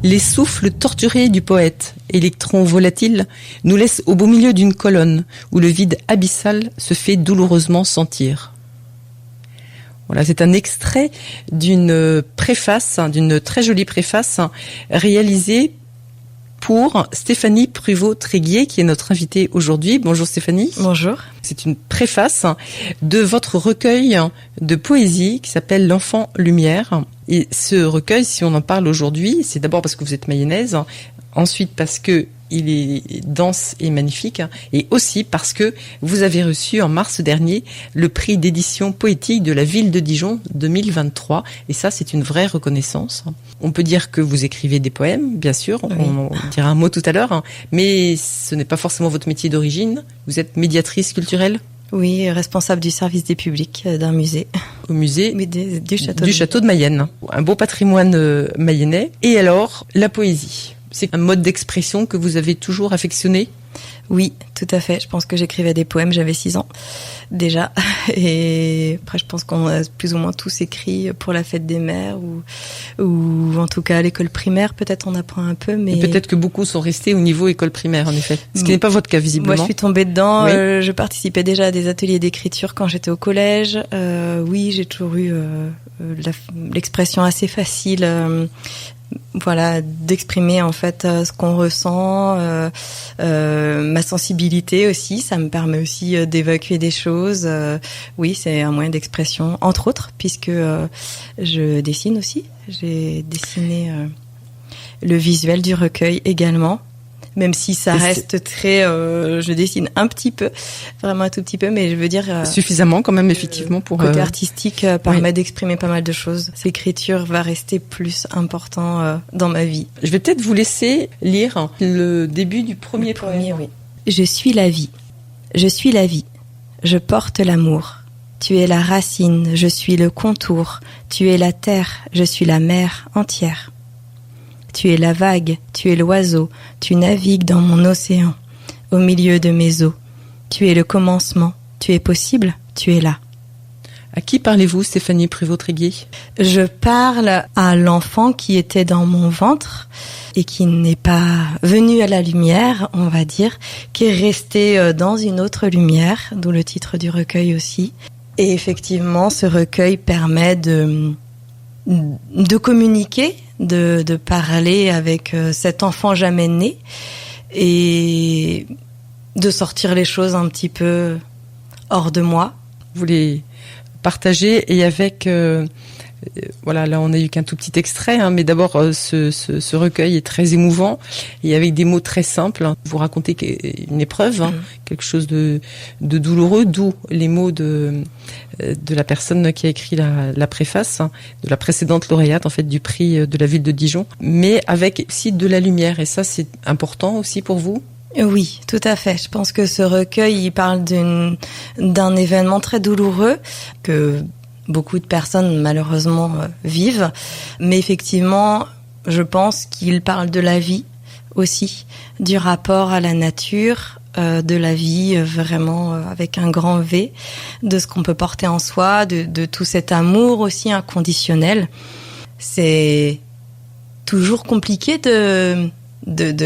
Les souffles torturés du poète, électrons volatiles, nous laissent au beau milieu d'une colonne où le vide abyssal se fait douloureusement sentir. Voilà, c'est un extrait d'une préface, d'une très jolie préface réalisée pour Stéphanie Pruvot-Tréguier, qui est notre invitée aujourd'hui. Bonjour Stéphanie. Bonjour. C'est une préface de votre recueil de poésie qui s'appelle L'Enfant Lumière. Et ce recueil, si on en parle aujourd'hui, c'est d'abord parce que vous êtes mayonnaise, ensuite parce que il est dense et magnifique, et aussi parce que vous avez reçu en mars dernier le prix d'édition poétique de la ville de Dijon 2023. Et ça, c'est une vraie reconnaissance. On peut dire que vous écrivez des poèmes, bien sûr, oui. On dira un mot tout à l'heure, mais ce n'est pas forcément votre métier d'origine. Vous êtes médiatrice culturelle ? Oui, responsable du service des publics d'un musée. Au musée du château de Mayenne. Un beau patrimoine mayennais. Et alors, la poésie. C'est un mode d'expression que vous avez toujours affectionné ? Oui, tout à fait. Je pense que j'écrivais des poèmes, j'avais 6 ans déjà. Et après, je pense qu'on a plus ou moins tous écrit pour la fête des mères ou en tout cas à l'école primaire. Peut-être on apprend un peu, mais... Et peut-être que beaucoup sont restés au niveau école primaire, en effet. Ce qui n'est pas votre cas, visiblement. Moi, je suis tombée dedans. Oui. Je participais déjà à des ateliers d'écriture quand j'étais au collège. Oui, j'ai toujours eu l'expression assez facile... Voilà, d'exprimer en fait ce qu'on ressent, ma sensibilité aussi, ça me permet aussi d'évacuer des choses. Oui, c'est un moyen d'expression, entre autres, puisque je dessine aussi. J'ai dessiné le visuel du recueil également, même si ça reste très... je dessine un petit peu, vraiment un tout petit peu, mais je veux dire... suffisamment quand même, effectivement, pour... Le côté artistique permet d'exprimer pas mal de choses. L'écriture va rester plus important dans ma vie. Je vais peut-être vous laisser lire le début du premier poème. Oui. Je suis la vie. Je suis la vie. Je porte l'amour. Tu es la racine, je suis le contour. Tu es la terre, je suis la mer entière. Tu es la vague, tu es l'oiseau, tu navigues dans mon océan, au milieu de mes eaux. Tu es le commencement, tu es possible, tu es là. À qui parlez-vous, Stéphanie Pruvot-Tréguier ? Je parle à l'enfant qui était dans mon ventre et qui n'est pas venu à la lumière, on va dire, qui est resté dans une autre lumière, d'où le titre du recueil aussi. Et effectivement, ce recueil permet de communiquer, de parler avec cet enfant jamais né et de sortir les choses un petit peu hors de moi. Vous les partagez et avec... voilà, là on n'a eu qu'un tout petit extrait, mais d'abord ce recueil est très émouvant et avec des mots très simples. Vous racontez une épreuve, quelque chose de douloureux, d'où les mots de la personne qui a écrit la préface, de la précédente lauréate en fait du prix de la ville de Dijon, mais avec aussi de la lumière, et ça c'est important aussi pour vous ? Oui, tout à fait. Je pense que ce recueil, il parle d'un événement très douloureux que beaucoup de personnes malheureusement vivent, mais effectivement, je pense qu'il parle de la vie aussi, du rapport à la nature, de la vie vraiment avec un grand V, de ce qu'on peut porter en soi, de tout cet amour aussi inconditionnel. C'est toujours compliqué de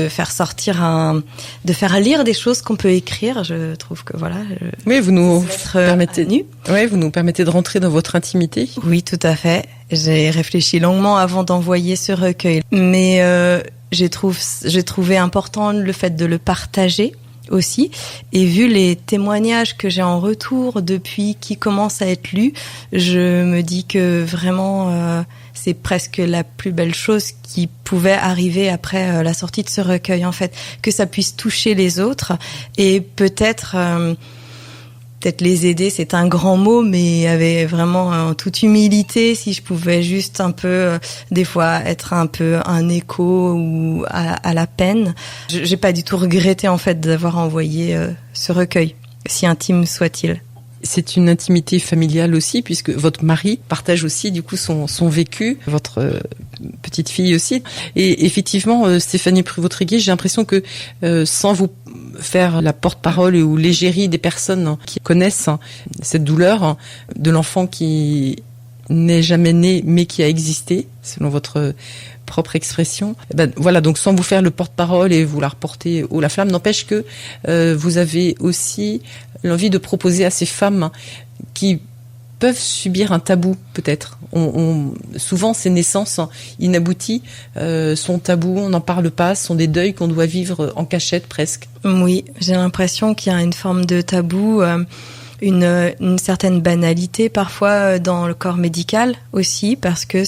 faire sortir de faire lire des choses qu'on peut écrire. Je trouve que voilà. Oui, vous nous permettez de rentrer dans votre intimité. Oui, tout à fait. J'ai réfléchi longuement avant d'envoyer ce recueil, mais j'ai trouvé important le fait de le partager aussi, et vu les témoignages que j'ai en retour depuis qui commence à être lu, je me dis que vraiment c'est presque la plus belle chose qui pouvait arriver après la sortie de ce recueil, en fait, que ça puisse toucher les autres et peut-être les aider, c'est un grand mot, mais avec vraiment en toute humilité, si je pouvais juste un peu, des fois, être un peu un écho ou à la peine. J'ai pas du tout regretté, en fait, d'avoir envoyé ce recueil, si intime soit-il. C'est une intimité familiale aussi, puisque votre mari partage aussi du coup son vécu, votre petite fille aussi. Et effectivement, Stéphanie Pruvot-Tréguier, j'ai l'impression que sans vous faire la porte-parole ou l'égérie des personnes qui connaissent cette douleur de l'enfant qui n'est jamais né mais qui a existé, selon votre propre expression. Voilà, donc sans vous faire le porte-parole et vous la reporter haut la flamme, n'empêche que vous avez aussi l'envie de proposer à ces femmes qui peuvent subir un tabou, peut-être. Souvent, ces naissances inabouties sont tabous, on n'en parle pas, sont des deuils qu'on doit vivre en cachette presque. Oui, j'ai l'impression qu'il y a une forme de tabou, une certaine banalité parfois dans le corps médical aussi, parce que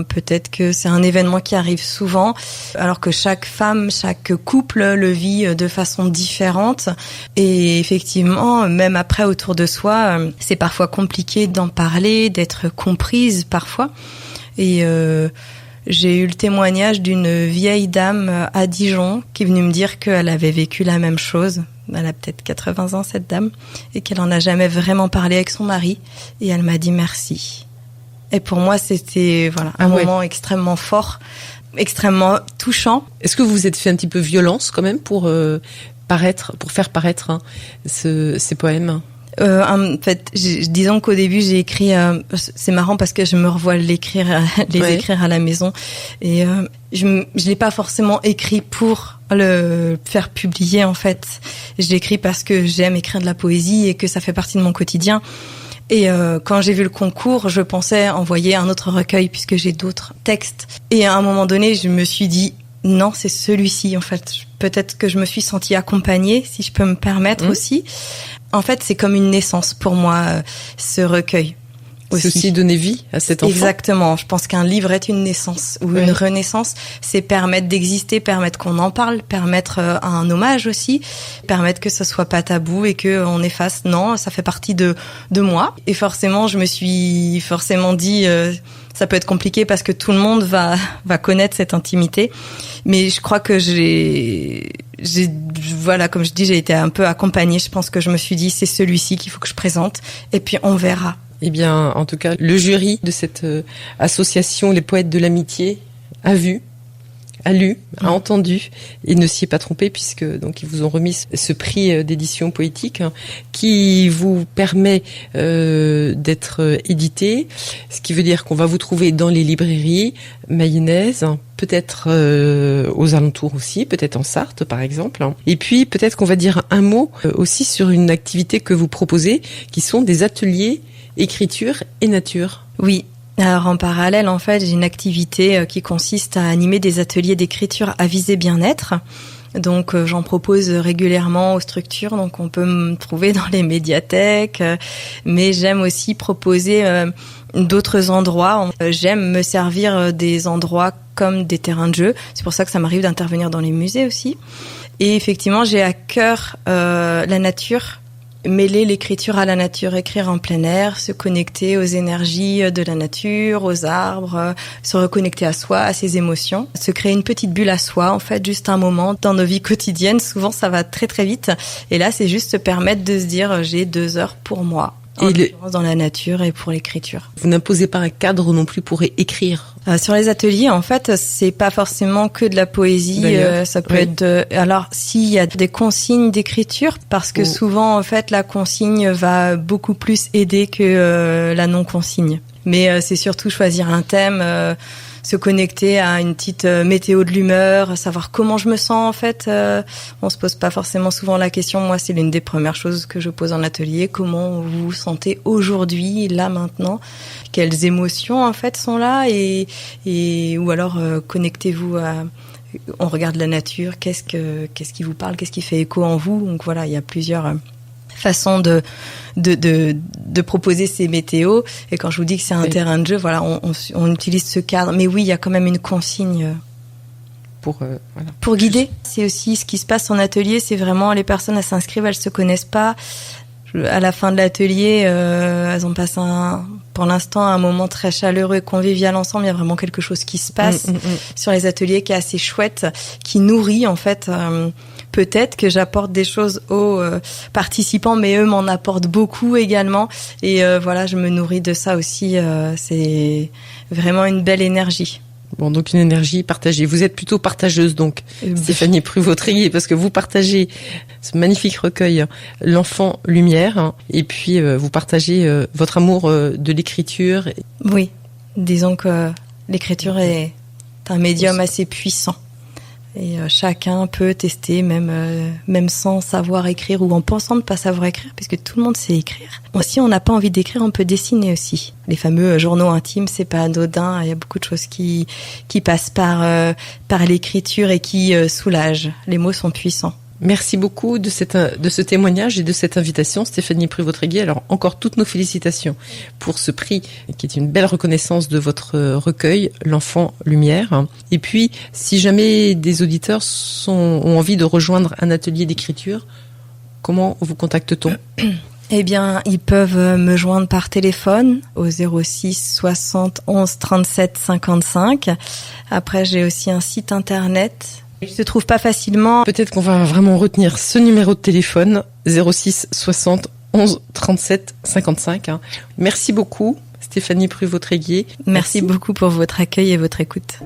peut-être que c'est un événement qui arrive souvent, alors que chaque femme, chaque couple le vit de façon différente. Et effectivement, même après autour de soi, c'est parfois compliqué d'en parler, d'être comprise parfois. Et j'ai eu le témoignage d'une vieille dame à Dijon qui est venue me dire qu'elle avait vécu la même chose. Elle a peut-être 80 ans, cette dame, et qu'elle en a jamais vraiment parlé avec son mari. Et elle m'a dit merci. Et pour moi, c'était un moment extrêmement fort, extrêmement touchant. Est-ce que vous vous êtes fait un petit peu violence quand même pour faire paraître ces poèmes? En fait, disons qu'au début j'ai écrit. C'est marrant parce que je me revois écrire à la maison, et je l'ai pas forcément écrit pour le faire publier. En fait, je l'écris parce que j'aime écrire de la poésie et que ça fait partie de mon quotidien. Et quand j'ai vu le concours, je pensais envoyer un autre recueil puisque j'ai d'autres textes. Et à un moment donné, je me suis dit non, c'est celui-ci. En fait, peut-être que je me suis sentie accompagnée, si je peux me permettre aussi. En fait, c'est comme une naissance pour moi, ce recueil. C'est aussi donner vie à cet enfant. Exactement. Je pense qu'un livre est une naissance ou une renaissance. C'est permettre d'exister, permettre qu'on en parle, permettre un hommage aussi, permettre que ça soit pas tabou et que on efface. Non, ça fait partie de moi. Et forcément, je me suis forcément dit, ça peut être compliqué parce que tout le monde va connaître cette intimité. Mais je crois que comme je dis, j'ai été un peu accompagnée. Je pense que je me suis dit, c'est celui-ci qu'il faut que je présente. Et puis, on verra. Eh bien, en tout cas, le jury de cette association Les Poètes de l'Amitié a vu, a lu, a entendu et ne s'y est pas trompé puisque donc ils vous ont remis ce prix d'édition poétique qui vous permet d'être édité, ce qui veut dire qu'on va vous trouver dans les librairies mayennaises, peut-être aux alentours aussi, peut-être en Sarthe par exemple. Et puis peut-être qu'on va dire un mot aussi sur une activité que vous proposez qui sont des ateliers écriture et nature. Oui. Alors en parallèle, en fait, j'ai une activité qui consiste à animer des ateliers d'écriture à visée bien-être. Donc j'en propose régulièrement aux structures, donc on peut me trouver dans les médiathèques, mais j'aime aussi proposer d'autres endroits. J'aime me servir des endroits comme des terrains de jeu. C'est pour ça que ça m'arrive d'intervenir dans les musées aussi. Et effectivement, j'ai à cœur la nature. Mêler l'écriture à la nature, écrire en plein air, se connecter aux énergies de la nature, aux arbres, se reconnecter à soi, à ses émotions, se créer une petite bulle à soi, en fait, juste un moment dans nos vies quotidiennes. Souvent, ça va très très vite. Et là, c'est juste se permettre de se dire, j'ai 2 heures pour moi. Dans la nature et pour l'écriture. Vous n'imposez pas un cadre non plus pour écrire. Sur les ateliers, en fait, c'est pas forcément que de la poésie. Ça peut être. Alors, s'il y a des consignes d'écriture, parce que souvent, en fait, la consigne va beaucoup plus aider que la non-consigne. Mais c'est surtout choisir un thème. Se connecter à une petite météo de l'humeur, savoir comment je me sens en fait. On se pose pas forcément souvent la question. Moi, c'est l'une des premières choses que je pose en atelier. Comment vous vous sentez aujourd'hui, là, maintenant? Quelles émotions en fait sont là et ou alors connectez-vous à. On regarde la nature. Qu'est-ce qui vous parle? Qu'est-ce qui fait écho en vous? Donc voilà, il y a plusieurs façon de proposer ces météos. Et quand je vous dis que c'est un terrain de jeu, voilà, on utilise ce cadre. Mais oui, il y a quand même une consigne pour guider. C'est aussi ce qui se passe en atelier. C'est vraiment les personnes, elles s'inscrivent, elles se connaissent pas. À la fin de l'atelier, elles ont passé pour l'instant un moment très chaleureux et convivial ensemble. Il y a vraiment quelque chose qui se passe sur les ateliers qui est assez chouette, qui nourrit en fait. Peut-être que j'apporte des choses aux participants, mais eux m'en apportent beaucoup également. Et voilà, je me nourris de ça aussi. C'est vraiment une belle énergie. Bon, donc une énergie partagée. Vous êtes plutôt partageuse, donc, Stéphanie Pruvot-Tréguier, parce que vous partagez ce magnifique recueil, L'Enfant Lumière, et puis vous partagez votre amour de l'écriture. Oui, disons que l'écriture est un médium assez puissant. Et chacun peut tester, même sans savoir écrire ou en pensant ne pas savoir écrire, puisque tout le monde sait écrire. Bon, si on n'a pas envie d'écrire, on peut dessiner aussi. Les fameux journaux intimes, c'est pas anodin. Il y a beaucoup de choses qui passent par l'écriture et qui soulagent. Les mots sont puissants. Merci beaucoup de ce témoignage et de cette invitation, Stéphanie Pruvot-Tréguier. Alors, encore toutes nos félicitations pour ce prix, qui est une belle reconnaissance de votre recueil, L'Enfant Lumière. Et puis, si jamais des auditeurs ont envie de rejoindre un atelier d'écriture, comment vous contacte-t-on ? Eh bien, ils peuvent me joindre par téléphone au 06 60 11 37 55. Après, j'ai aussi un site internet. Il se trouve pas facilement. Peut-être qu'on va vraiment retenir ce numéro de téléphone, 06 60 11 37 55. Merci beaucoup, Stéphanie Pruvot-Tréguier. Merci beaucoup pour votre accueil et votre écoute.